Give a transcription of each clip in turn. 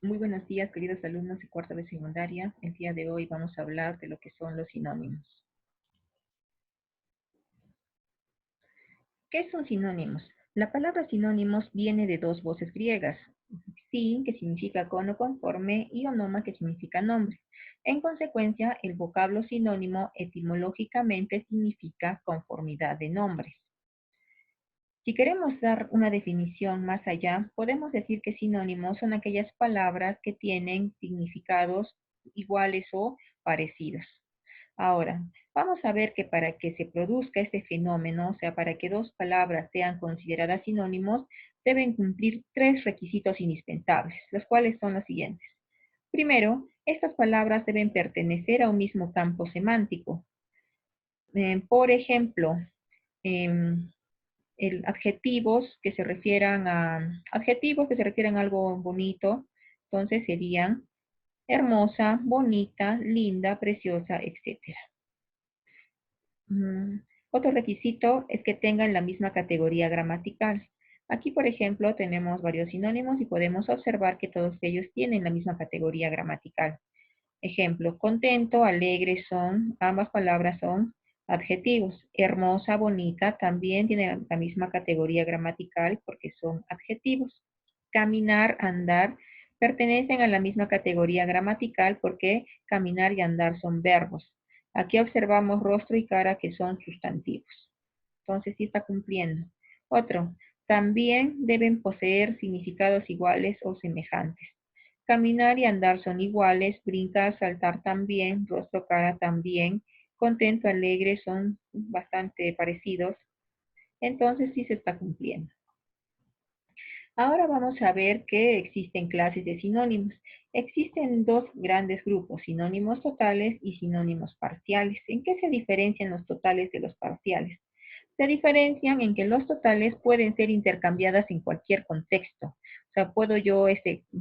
Muy buenos días, queridos alumnos de cuarta de secundaria. El día de hoy vamos a hablar de lo que son los sinónimos. ¿Qué son sinónimos? La palabra sinónimos viene de dos voces griegas, sin, que significa con o conforme, y onoma, que significa nombre. En consecuencia, el vocablo sinónimo etimológicamente significa conformidad de nombres. Si queremos dar una definición más allá, podemos decir que sinónimos son aquellas palabras que tienen significados iguales o parecidos. Ahora, vamos a ver que para que se produzca este fenómeno, o sea, para que dos palabras sean consideradas sinónimos, deben cumplir tres requisitos indispensables, los cuales son los siguientes. Primero, estas palabras deben pertenecer a un mismo campo semántico. Por ejemplo, em, adjetivos que se refieran a algo bonito, entonces serían hermosa, bonita, linda, preciosa, etcétera. Otro requisito es que tengan la misma categoría gramatical. Aquí, por ejemplo, tenemos varios sinónimos y podemos observar que todos ellos tienen la misma categoría gramatical. Ejemplo, contento, alegre ambas palabras son adjetivos. Hermosa, bonita, también tienen la misma categoría gramatical porque son adjetivos. Caminar, andar, pertenecen a la misma categoría gramatical porque caminar y andar son verbos. Aquí observamos rostro y cara que son sustantivos. Entonces sí está cumpliendo. Otro, también deben poseer significados iguales o semejantes. Caminar y andar son iguales, brincar, saltar también, rostro, cara también, contento, alegre son bastante parecidos. Entonces sí se está cumpliendo. Ahora vamos a ver que existen clases de sinónimos. Existen dos grandes grupos, sinónimos totales y sinónimos parciales. ¿En qué se diferencian los totales de los parciales? Se diferencian en que los totales pueden ser intercambiadas en cualquier contexto. O sea, puedo yo,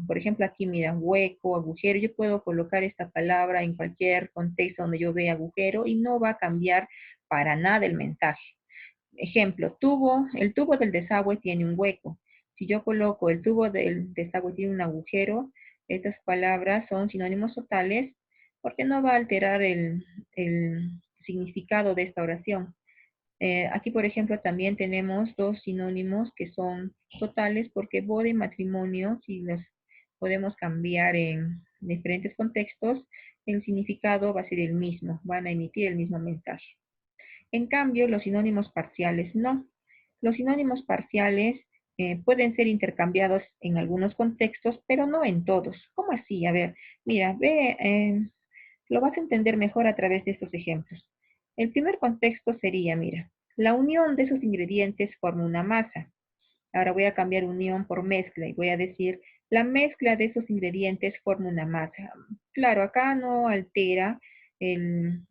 por ejemplo, aquí mira, hueco, agujero, yo puedo colocar esta palabra en cualquier contexto donde yo vea agujero y no va a cambiar para nada el mensaje. Ejemplo, el tubo del desagüe tiene un hueco. Si yo coloco el tubo del desagüe tiene un agujero, estas palabras son sinónimos totales porque no va a alterar el significado de esta oración. Aquí, por ejemplo, también tenemos dos sinónimos que son totales porque boda y matrimonio, si los podemos cambiar en diferentes contextos, el significado va a ser el mismo, van a emitir el mismo mensaje. En cambio, los sinónimos parciales no. Los sinónimos parciales pueden ser intercambiados en algunos contextos, pero no en todos. ¿Cómo así? A ver, mira, lo vas a entender mejor a través de estos ejemplos. El primer contexto sería, mira, la unión de esos ingredientes forma una masa. Ahora voy a cambiar unión por mezcla y voy a decir, la mezcla de esos ingredientes forma una masa. Claro, acá no altera,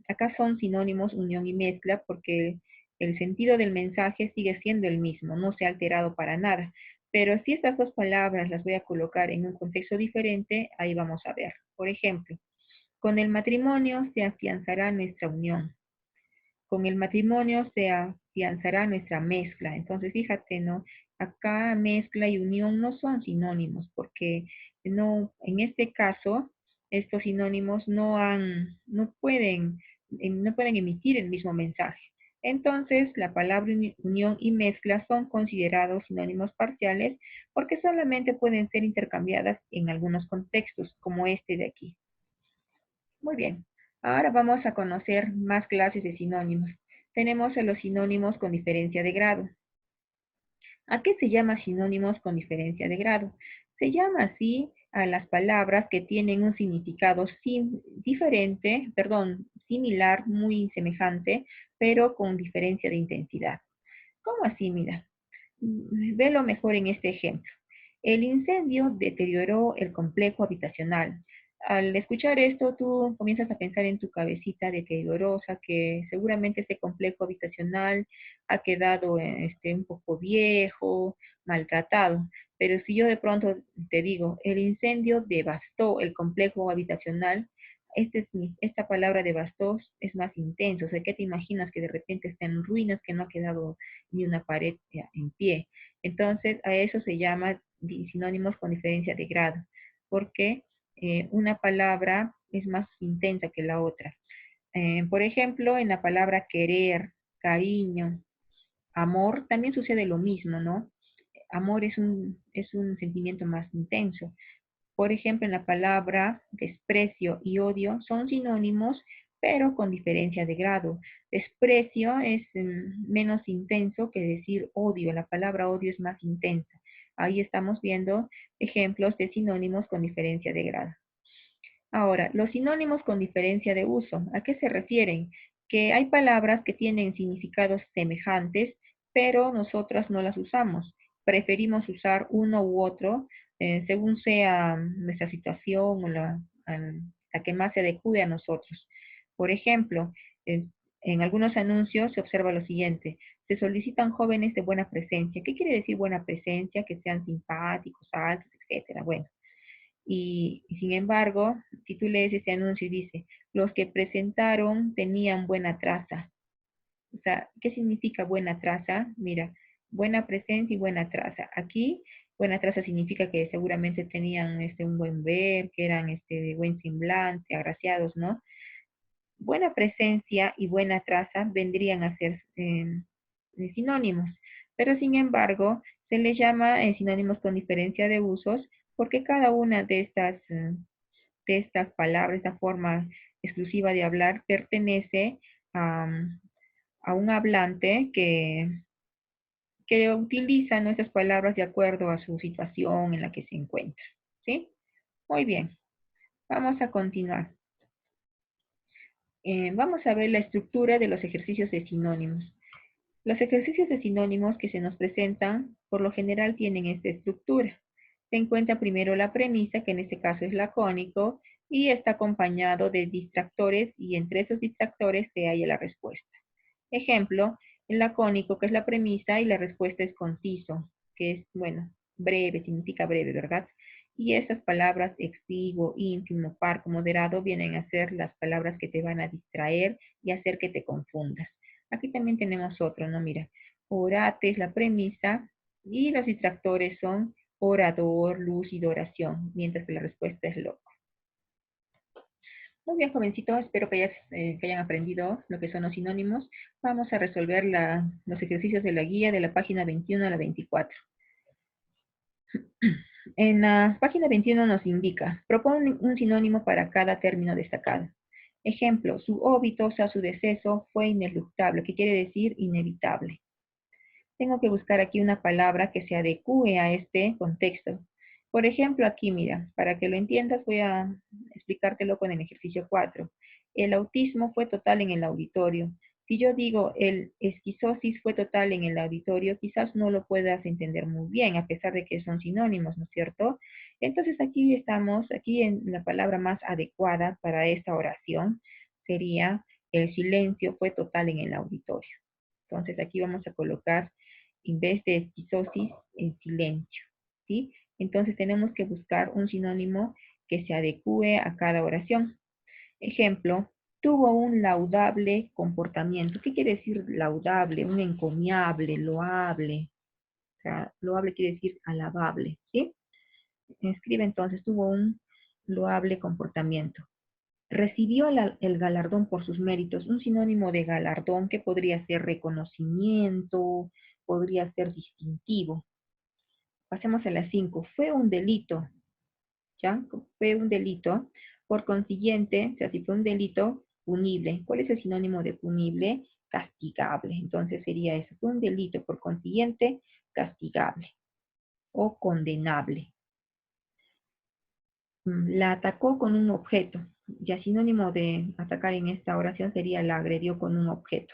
acá son sinónimos unión y mezcla porque el sentido del mensaje sigue siendo el mismo, no se ha alterado para nada. Pero si estas dos palabras las voy a colocar en un contexto diferente, ahí vamos a ver. Por ejemplo, con el matrimonio se afianzará nuestra unión. Con el matrimonio se afianzará nuestra mezcla. Entonces, fíjate, ¿no? Acá mezcla y unión no son sinónimos, porque no, en este caso, estos sinónimos no pueden emitir el mismo mensaje. Entonces, la palabra unión y mezcla son considerados sinónimos parciales porque solamente pueden ser intercambiadas en algunos contextos, como este de aquí. Muy bien, ahora vamos a conocer más clases de sinónimos. Tenemos a los sinónimos con diferencia de grado. ¿A qué se llama sinónimos con diferencia de grado? Se llama así a las palabras que tienen un significado similar, muy semejante, pero con diferencia de intensidad. ¿Cómo así? Mira, velo mejor en este ejemplo. El incendio deterioró el complejo habitacional. Al escuchar esto, tú comienzas a pensar en tu cabecita deteriorosa, que seguramente este complejo habitacional ha quedado un poco viejo, maltratado. Pero si yo de pronto te digo, el incendio devastó el complejo habitacional, esta palabra devastó es más intenso. O sea, ¿qué te imaginas? Que de repente está en ruinas, que no ha quedado ni una pared en pie. Entonces, a eso se llama sinónimos con diferencia de grado. porque una palabra es más intensa que la otra. Por ejemplo, en la palabra querer, cariño, amor, también sucede lo mismo, ¿no? Amor es un sentimiento más intenso. Por ejemplo, en la palabra desprecio y odio son sinónimos, pero con diferencia de grado. Desprecio es menos intenso que decir odio. La palabra odio es más intensa. Ahí estamos viendo ejemplos de sinónimos con diferencia de grado. Ahora, los sinónimos con diferencia de uso, ¿a qué se refieren? Que hay palabras que tienen significados semejantes, pero nosotras no las usamos. Preferimos usar uno u otro según sea nuestra situación o la que más se adecue a nosotros. Por ejemplo, en algunos anuncios se observa lo siguiente: se solicitan jóvenes de buena presencia. ¿Qué quiere decir buena presencia? Que sean simpáticos, altos, etcétera. Bueno, y sin embargo, si tú lees ese anuncio y dice, los que presentaron tenían buena traza. O sea, ¿qué significa buena traza? Mira, buena presencia y buena traza. Aquí, buena traza significa que seguramente tenían un buen ver, que eran de buen semblante, agraciados, ¿no? Buena presencia y buena traza vendrían a ser sinónimos, pero sin embargo se les llama sinónimos con diferencia de usos porque cada una de estas palabras, esta forma exclusiva de hablar, pertenece a, a un hablante que utiliza nuestras palabras de acuerdo a su situación en la que se encuentra. ¿Sí? Muy bien, vamos a continuar. Vamos a ver la estructura de los ejercicios de sinónimos. Los ejercicios de sinónimos que se nos presentan, por lo general, tienen esta estructura. Se encuentra primero la premisa, que en este caso es lacónico, y está acompañado de distractores, y entre esos distractores se halla la respuesta. Ejemplo, el lacónico, que es la premisa, y la respuesta es conciso, que es, bueno, breve, significa breve, ¿verdad? Y esas palabras exiguo, ínfimo, parco, moderado, vienen a ser las palabras que te van a distraer y hacer que te confundas. Aquí también tenemos otro, ¿no? Mira, orate es la premisa y los distractores son orador, lúcido, oración, mientras que la respuesta es loco. Muy bien, jovencitos, espero que hayan aprendido lo que son los sinónimos. Vamos a resolver los ejercicios de la guía de la página 21 a la 24. En la página 21 nos indica, propone un sinónimo para cada término destacado. Ejemplo, su óbito, o sea, su deceso, fue ineluctable, que quiere decir inevitable. Tengo que buscar aquí una palabra que se adecue a este contexto. Por ejemplo, aquí, mira, para que lo entiendas, voy a explicártelo con el ejercicio 4. El autismo fue total en el auditorio. Si yo digo el esquizosis fue total en el auditorio, quizás no lo puedas entender muy bien, a pesar de que son sinónimos, ¿no es cierto? Entonces aquí estamos, aquí en la palabra más adecuada para esta oración sería el silencio fue total en el auditorio. Entonces aquí vamos a colocar, en vez de esquizosis, en silencio, ¿sí? Entonces tenemos que buscar un sinónimo que se adecue a cada oración. Ejemplo, tuvo un laudable comportamiento. ¿Qué quiere decir laudable? Un encomiable, loable. O sea, loable quiere decir alabable, ¿sí? Escribe entonces, tuvo un loable comportamiento. Recibió el galardón por sus méritos. Un sinónimo de galardón que podría ser reconocimiento, podría ser distintivo. Pasemos a las 5. Fue un delito, ¿ya? Fue un delito. Por consiguiente, o sea, si fue un delito, punible. ¿Cuál es el sinónimo de punible? Castigable. Entonces sería eso. Fue un delito, por consiguiente, castigable o condenable. La atacó con un objeto. Ya sinónimo de atacar en esta oración sería la agredió con un objeto.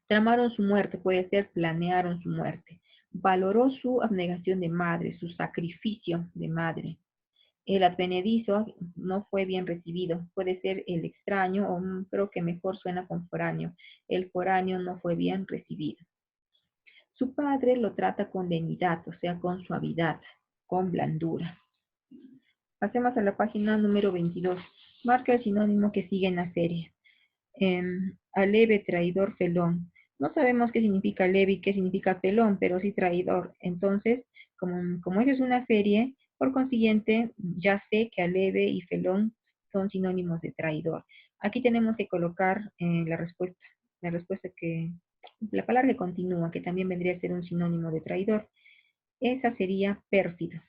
Tramaron su muerte, puede ser planearon su muerte. Valoró su abnegación de madre, su sacrificio de madre. El advenedizo no fue bien recibido. Puede ser el extraño o creo que mejor suena con foráneo. El foráneo no fue bien recibido. Su padre lo trata con lenidad, o sea, con suavidad, con blandura. Pasemos a la página número 22. Marca el sinónimo que sigue en la serie. Aleve, traidor, felón. No sabemos qué significa aleve y qué significa felón, pero sí traidor. Entonces, como eso es una serie, Por consiguiente, ya sé que aleve y felón son sinónimos de traidor. Aquí tenemos que colocar la respuesta la palabra que continúa, que también vendría a ser un sinónimo de traidor. Esa sería pérfido.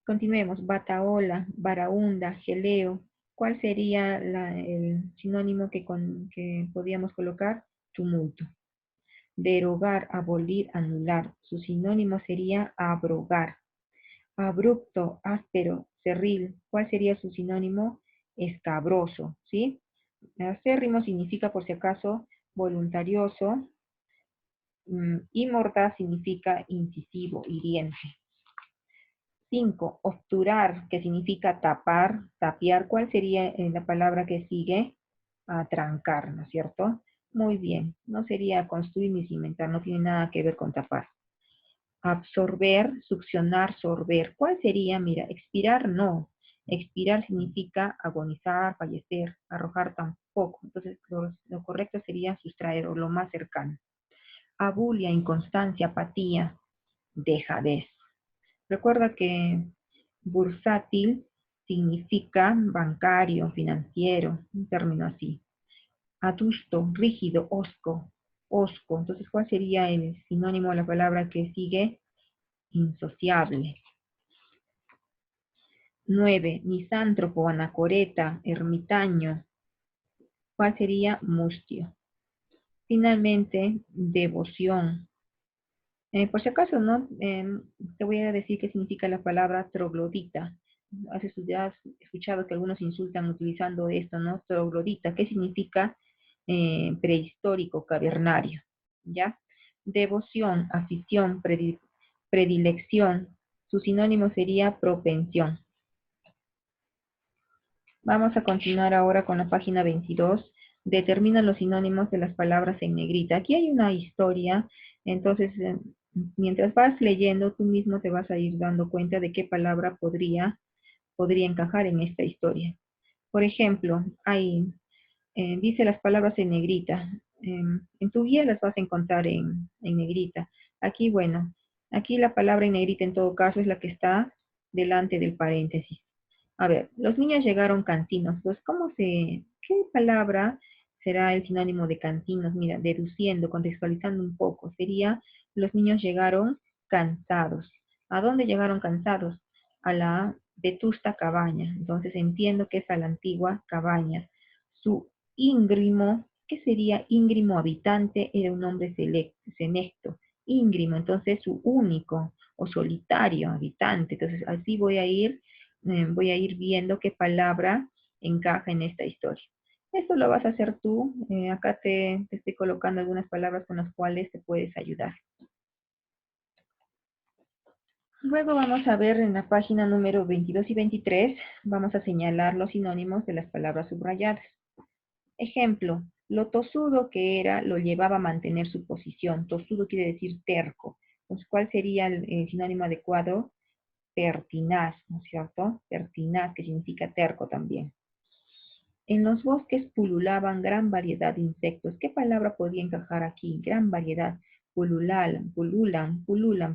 Continuemos, bataola, baraunda, geleo. ¿Cuál sería el sinónimo que podríamos colocar? Tumulto. Derogar, abolir, anular. Su sinónimo sería abrogar. Abrupto, áspero, cerril. ¿Cuál sería su sinónimo? Escabroso, ¿sí? Acérrimo significa, por si acaso, voluntarioso. Y mordaz significa incisivo, hiriente. 5. Obturar, que significa tapar, tapiar. ¿Cuál sería la palabra que sigue? Atrancar, ¿no es cierto? Muy bien. No sería construir ni cimentar, no tiene nada que ver con tapar. Absorber, succionar, sorber. ¿Cuál sería? Mira, expirar no. Expirar significa agonizar, fallecer, arrojar tampoco. Entonces, lo correcto sería sustraer o lo más cercano. Abulia, inconstancia, apatía, dejadez. Recuerda que bursátil significa bancario, financiero, un término así. Adusto, rígido, osco, osco. Entonces, ¿cuál sería el sinónimo de la palabra que sigue? Insociable. 9. Misántropo, anacoreta, ermitaño. ¿Cuál sería? Mustio. Finalmente, devoción. Por si acaso, ¿no? Te voy a decir qué significa la palabra troglodita. Has escuchado que algunos insultan utilizando esto, ¿no? Troglodita, ¿qué significa? Prehistórico, cavernario, ¿ya? Devoción, afición, predilección. Su sinónimo sería propensión. Vamos a continuar ahora con la página 22. Determina los sinónimos de las palabras en negrita. Aquí hay una historia, entonces mientras vas leyendo, tú mismo te vas a ir dando cuenta de qué palabra podría encajar en esta historia. Por ejemplo, dice las palabras en negrita. En tu guía las vas a encontrar en negrita. Aquí, bueno, aquí la palabra en negrita en todo caso es la que está delante del paréntesis. A ver, los niños llegaron cansinos. Pues, qué palabra será el sinónimo de cansinos? Mira, deduciendo, contextualizando un poco, sería los niños llegaron cansados. ¿A dónde llegaron cansados? A la vetusta cabaña. Entonces entiendo que es a la antigua cabaña. Su íngrimo, ¿qué sería íngrimo habitante? Era un hombre selecto, íngrimo, entonces su único o solitario habitante. Entonces así voy a ir viendo qué palabra encaja en esta historia. Esto lo vas a hacer tú. Acá te estoy colocando algunas palabras con las cuales te puedes ayudar. Luego vamos a ver en la página número 22 y 23, vamos a señalar los sinónimos de las palabras subrayadas. Ejemplo, lo tosudo que era lo llevaba a mantener su posición. Tosudo quiere decir terco. Entonces, ¿cuál sería el sinónimo adecuado? Pertinaz, ¿no es cierto? Pertinaz, que significa terco también. En los bosques pululaban gran variedad de insectos. ¿Qué palabra podría encajar aquí? Gran variedad. Pululan,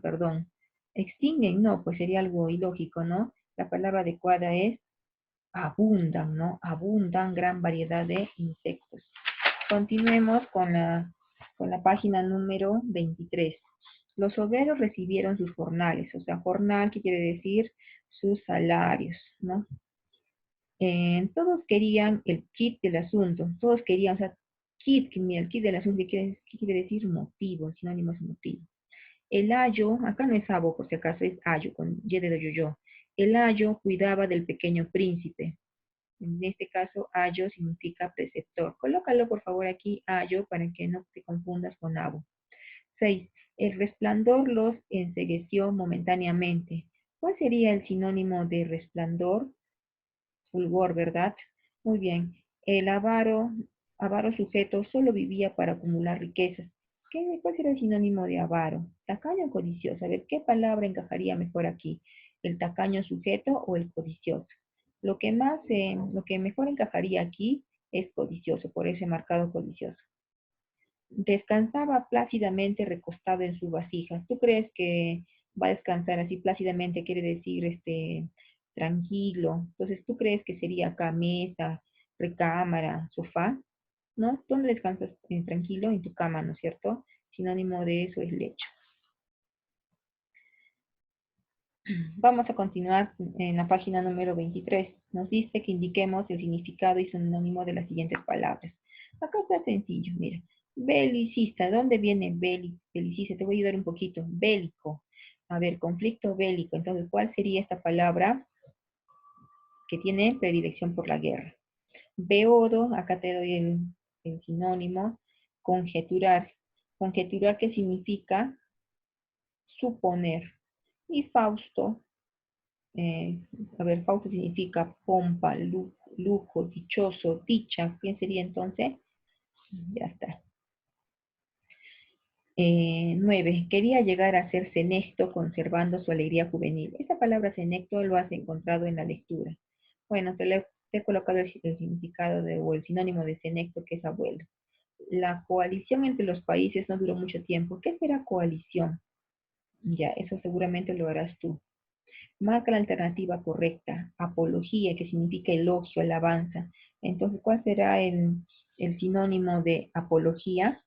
perdón. Extinguen, no, pues sería algo ilógico, ¿no? La palabra adecuada es abundan, ¿no? Abundan gran variedad de insectos. Continuemos con la página número 23. Los obreros recibieron sus jornales, o sea, jornal, ¿qué quiere decir? Sus salarios, ¿no? Todos querían el kit del asunto, todos querían, o sea, el kit del asunto, ¿qué quiere decir? Motivo, el sinónimo es motivo. El ayo, acá no es abo, por si acaso es ayo, con y de yo. El ayo cuidaba del pequeño príncipe. En este caso, ayo significa preceptor. Colócalo, por favor, aquí, ayo, para que no te confundas con abo. 6. El resplandor los encegueció momentáneamente. ¿Cuál sería el sinónimo de resplandor? Fulgor, ¿verdad? Muy bien. El avaro sujeto solo vivía para acumular riquezas. ¿Cuál será el sinónimo de avaro? Tacaño o codicioso. A ver, ¿qué palabra encajaría mejor aquí? ¿El tacaño sujeto o el codicioso? Lo que mejor encajaría aquí es codicioso, por ese marcado codicioso. Descansaba plácidamente recostado en su vasija. ¿Tú crees que va a descansar así plácidamente, quiere decir tranquilo. Entonces, ¿tú crees que sería acá mesa, recámara, sofá? ¿No? ¿Dónde descansas tranquilo? En tu cama, ¿no es cierto? Sinónimo de eso es lecho. Vamos a continuar en la página número 23. Nos dice que indiquemos el significado y sinónimo de las siguientes palabras. Acá está sencillo, mira. Belicista, ¿dónde viene belicista? Te voy a ayudar un poquito. Bélico. A ver, conflicto bélico. Entonces, ¿cuál sería esta palabra que tiene predilección por la guerra? Beodo, acá te doy el sinónimo. Conjeturar. Conjeturar, ¿qué significa? Suponer. Y Fausto, Eh, a ver, Fausto significa pompa, lujo, dichoso, dicha. ¿Quién sería entonces? Ya está. 9. Quería llegar a ser senecto conservando su alegría juvenil. Esa palabra senecto lo has encontrado en la lectura. Bueno, te he colocado el significado o el sinónimo de senecto, que es abuelo. La coalición entre los países no duró mucho tiempo. ¿Qué será coalición? Ya, eso seguramente lo harás tú. Marca la alternativa correcta. Apología, que significa elogio, alabanza. Entonces, ¿cuál será el sinónimo de apología?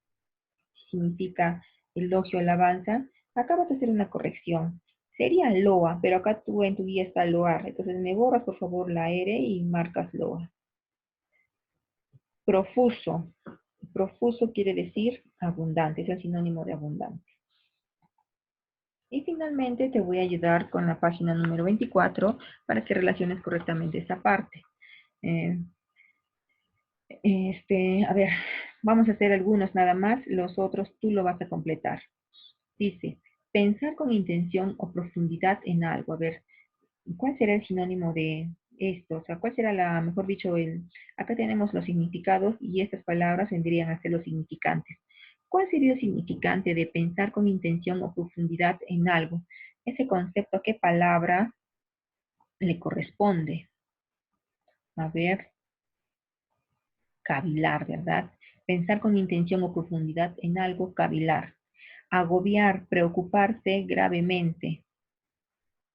Significa elogio, alabanza. Acá vas a hacer una corrección. Sería loa, pero acá tú en tu guía está loar. Entonces me borras por favor la R y marcas loa. Profuso. Profuso quiere decir abundante, es el sinónimo de abundante. Y finalmente te voy a ayudar con la página número 24 para que relaciones correctamente esta parte. Eh, a ver, vamos a hacer algunos nada más, los otros tú lo vas a completar. Dice, pensar con intención o profundidad en algo. A ver, ¿cuál será el sinónimo de esto? O sea, ¿cuál será mejor dicho, acá tenemos los significados y estas palabras vendrían a ser los significantes. ¿Cuál sería el significante de pensar con intención o profundidad en algo? Ese concepto, ¿a qué palabra le corresponde? A ver, cavilar, ¿verdad? Pensar con intención o profundidad en algo, cavilar. Agobiar, preocuparse gravemente.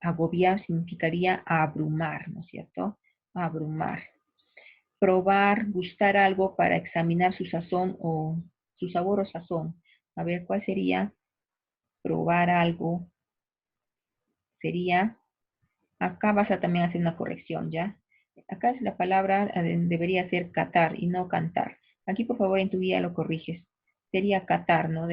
Agobiar significaría abrumar, ¿no es cierto? Abrumar. Probar, gustar algo para examinar su sazón o su sabor o sazón. A ver, ¿cuál sería? Probar algo. Sería, acá vas a también hacer una corrección, ¿ya? Acá es la palabra, debería ser catar y no cantar. Aquí, por favor, en tu guía lo corriges. Sería catar, ¿no?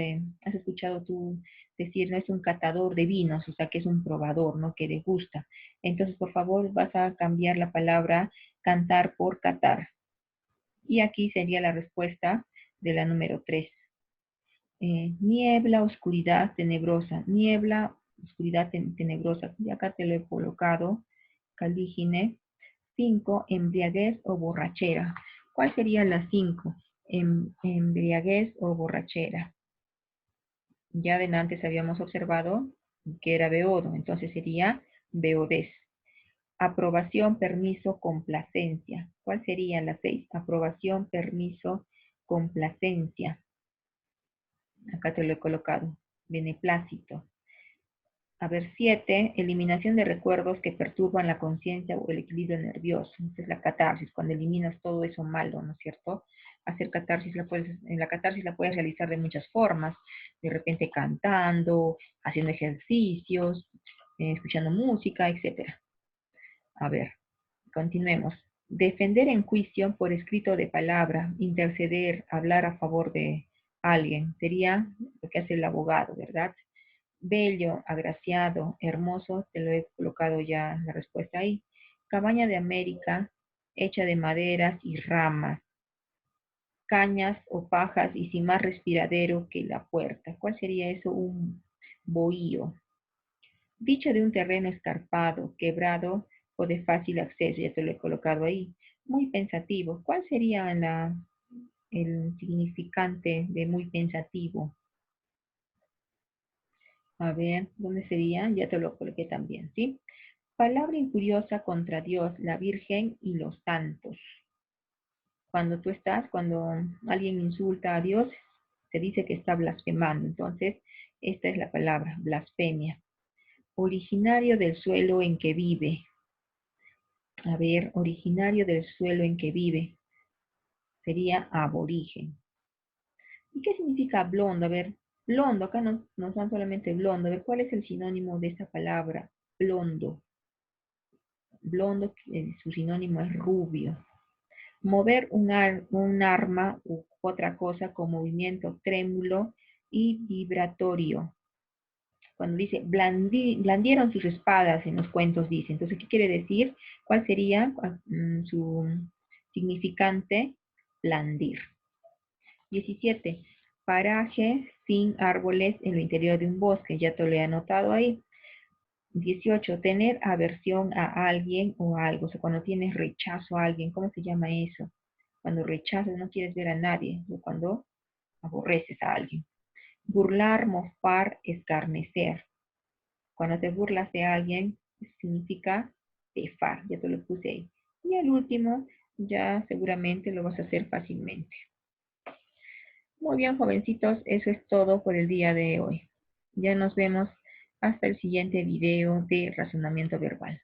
Has escuchado tú decir, no es un catador de vinos, o sea, que es un probador, ¿no? Que degusta. Entonces, por favor, vas a cambiar la palabra cantar por catar. Y aquí sería la respuesta de la número 3. Niebla, oscuridad, tenebrosa. Niebla, oscuridad tenebrosa. Y acá te lo he colocado. Calígine. 5. Embriaguez o borrachera. ¿Cuál sería la 5? Embriaguez o borrachera. Ya de antes habíamos observado que era beodo, entonces sería beodez. Aprobación, permiso, complacencia. ¿Cuál sería la 6? Aprobación, permiso, complacencia. Acá te lo he colocado. Beneplácito. A ver, 7, eliminación de recuerdos que perturban la conciencia o el equilibrio nervioso. Esa es la catarsis, cuando eliminas todo eso malo, ¿no es cierto? Hacer catarsis, en la catarsis la puedes realizar de muchas formas, de repente cantando, haciendo ejercicios, escuchando música, etc. A ver, continuemos. Defender en juicio por escrito de palabra, interceder, hablar a favor de alguien, sería lo que hace el abogado, ¿verdad? Bello, agraciado, hermoso, te lo he colocado ya la respuesta ahí. Cabaña de América, hecha de maderas y ramas, cañas o pajas y sin más respiradero que la puerta. ¿Cuál sería eso? Un bohío. Dicho de un terreno escarpado, quebrado o de fácil acceso, ya te lo he colocado ahí. Muy pensativo. ¿Cuál sería el significante de muy pensativo? A ver, ¿dónde sería? Ya te lo coloqué también, ¿sí? Palabra injuriosa contra Dios, la Virgen y los santos. Cuando alguien insulta a Dios, se dice que está blasfemando. Entonces, esta es la palabra, blasfemia. originario del suelo en que vive. A ver, originario del suelo en que vive. Sería aborigen. ¿Y qué significa blondo? A ver, blondo, acá nos dan solamente blondo. A ver, ¿cuál es el sinónimo de esta palabra? Blondo. Blondo, su sinónimo es rubio. Mover un arma u otra cosa con movimiento trémulo y vibratorio. Cuando dice blandieron sus espadas en los cuentos, dice. Entonces, ¿qué quiere decir? ¿Cuál sería su significante? Blandir. 17. Paraje sin árboles en el interior de un bosque. Ya te lo he anotado ahí. 18. Tener aversión a alguien o a algo. O sea, cuando tienes rechazo a alguien, ¿cómo se llama eso? Cuando rechazas, no quieres ver a nadie. O cuando aborreces a alguien. Burlar, mofar, escarnecer. Cuando te burlas de alguien, significa tefar. Ya te lo puse ahí. Y el último, ya seguramente lo vas a hacer fácilmente. Muy bien, jovencitos, eso es todo por el día de hoy. Ya nos vemos hasta el siguiente video de razonamiento verbal.